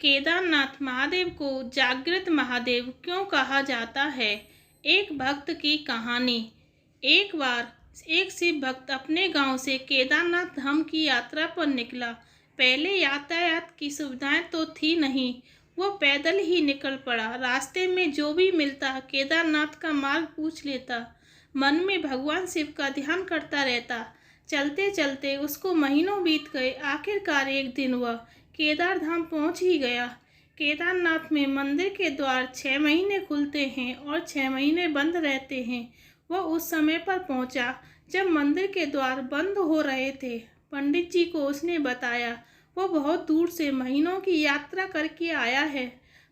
केदारनाथ महादेव को जागृत महादेव क्यों कहा जाता है? एक भक्त की कहानी। एक बार एक शिव भक्त अपने गांव से केदारनाथ धाम की यात्रा पर निकला। पहले यातायात की सुविधाएं तो थी नहीं, वो पैदल ही निकल पड़ा। रास्ते में जो भी मिलता केदारनाथ का मार्ग पूछ लेता। मन में भगवान शिव का ध्यान करता रहता। चलते चलते उसको महीनों बीत गए। आखिरकार एक दिन वह केदार धाम पहुँच ही गया। केदारनाथ में मंदिर के द्वार 6 महीने खुलते हैं और 6 महीने बंद रहते हैं। वह उस समय पर पहुंचा जब मंदिर के द्वार बंद हो रहे थे। पंडित जी को उसने बताया वह बहुत दूर से महीनों की यात्रा करके आया है।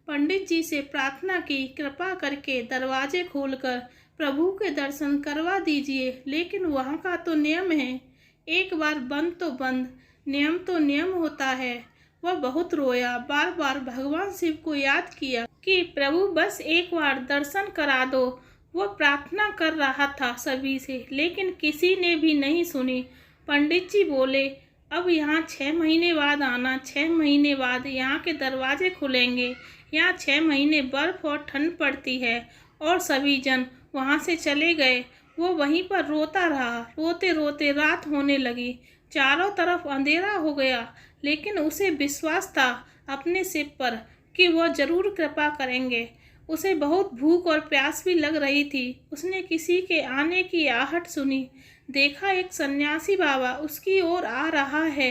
पंडित जी से प्रार्थना की, कृपा करके दरवाजे खोलकर प्रभु के दर्शन करवा दीजिए। लेकिन वहाँ का तो नियम है, एक बार बंद तो बंद, नियम तो नियम होता है। वह बहुत रोया, बार बार भगवान शिव को याद किया कि प्रभु बस एक बार दर्शन करा दो। वह प्रार्थना कर रहा था सभी से, लेकिन किसी ने भी नहीं सुनी। पंडित जी बोले, अब यहाँ 6 महीने बाद आना। 6 महीने बाद यहाँ के दरवाजे खुलेंगे। यहाँ 6 महीने बर्फ और ठंड पड़ती है। और सभी जन वहाँ से चले गए। वो वहीं पर रोता रहा। रोते रोते रात होने लगी। चारों तरफ अंधेरा हो गया, लेकिन उसे विश्वास था अपने शिव पर कि वह जरूर कृपा करेंगे। उसे बहुत भूख और प्यास भी लग रही थी। उसने किसी के आने की आहट सुनी। देखा एक सन्यासी बाबा उसकी ओर आ रहा है।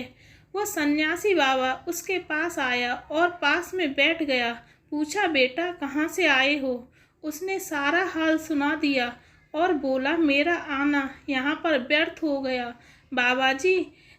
वह सन्यासी बाबा उसके पास आया और पास में बैठ गया। पूछा, बेटा कहाँ से आए हो? उसने सारा हाल सुना दिया और बोला, मेरा आना यहाँ पर व्यर्थ हो गया। बाबा जी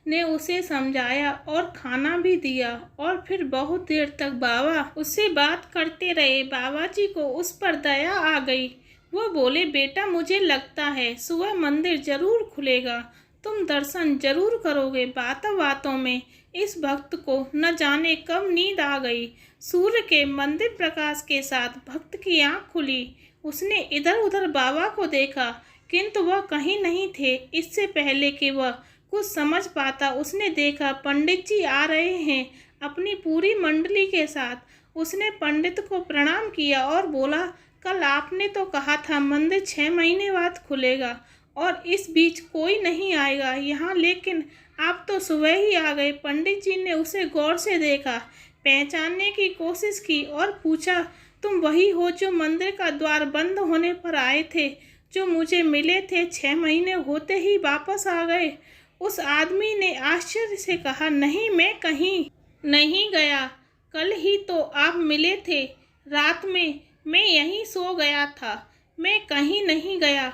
ने उसे समझाया और खाना भी दिया और फिर बहुत देर तक बाबा उससे बात करते रहे। बाबा जी को उस पर दया आ गई। वो बोले, बेटा मुझे लगता है सुबह मंदिर जरूर खुलेगा, तुम दर्शन जरूर करोगे। बातों बातों में इस भक्त को न जाने कब नींद आ गई। सूर्य के मंदिर प्रकाश के साथ भक्त की आँख खुली। उसने इधर उधर बाबा को देखा, किंतु वह कहीं नहीं थे। इससे पहले कि वह कुछ समझ पाता, उसने देखा पंडित जी आ रहे हैं अपनी पूरी मंडली के साथ। उसने पंडित को प्रणाम किया और बोला, कल आपने तो कहा था मंदिर 6 महीने बाद खुलेगा और इस बीच कोई नहीं आएगा यहाँ, लेकिन आप तो सुबह ही आ गए। पंडित जी ने उसे गौर से देखा, पहचानने की कोशिश की और पूछा, तुम वही हो जो मंदिर का द्वार बंद होने पर आए थे, जो मुझे मिले थे? 6 महीने होते ही वापस आ गए। उस आदमी ने आश्चर्य से कहा, नहीं, मैं कहीं नहीं गया। कल ही तो आप मिले थे। रात में मैं यहीं सो गया था, मैं कहीं नहीं गया।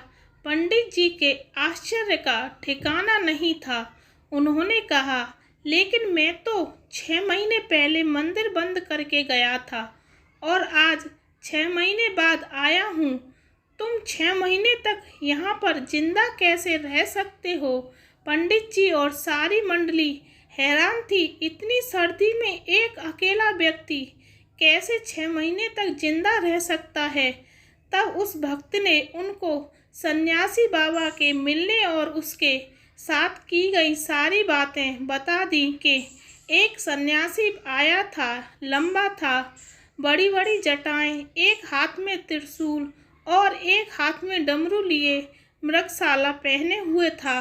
पंडित जी के आश्चर्य का ठिकाना नहीं था। उन्होंने कहा, लेकिन मैं तो 6 महीने पहले मंदिर बंद करके गया था और आज 6 महीने बाद आया हूँ। तुम 6 महीने तक यहाँ पर जिंदा कैसे रह सकते हो? पंडित जी और सारी मंडली हैरान थी। इतनी सर्दी में एक अकेला व्यक्ति कैसे 6 महीने तक जिंदा रह सकता है? तब उस भक्त ने उनको सन्यासी बाबा के मिलने और उसके साथ की गई सारी बातें बता दी कि एक सन्यासी आया था, लंबा था, बड़ी बड़ी जटाएं, एक हाथ में त्रिशूल और एक हाथ में डमरू लिए मृगशाला पहने हुए था।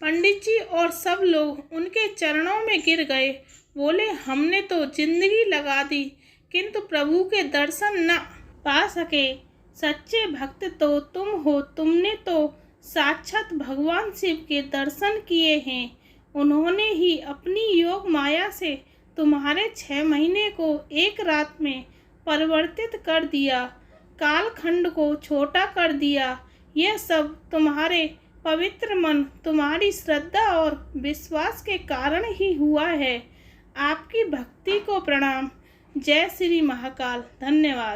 पंडित जी और सब लोग उनके चरणों में गिर गए। बोले, हमने तो जिंदगी लगा दी किंतु प्रभु के दर्शन न पा सके। सच्चे भक्त तो तुम हो। तुमने तो साक्षात भगवान शिव के दर्शन किए हैं। उन्होंने ही अपनी योग माया से तुम्हारे 6 महीने को एक रात में परिवर्तित कर दिया, कालखंड को छोटा कर दिया। यह सब तुम्हारे पवित्र मन, तुम्हारी श्रद्धा और विश्वास के कारण ही हुआ है। आपकी भक्ति को प्रणाम। जय श्री महाकाल। धन्यवाद।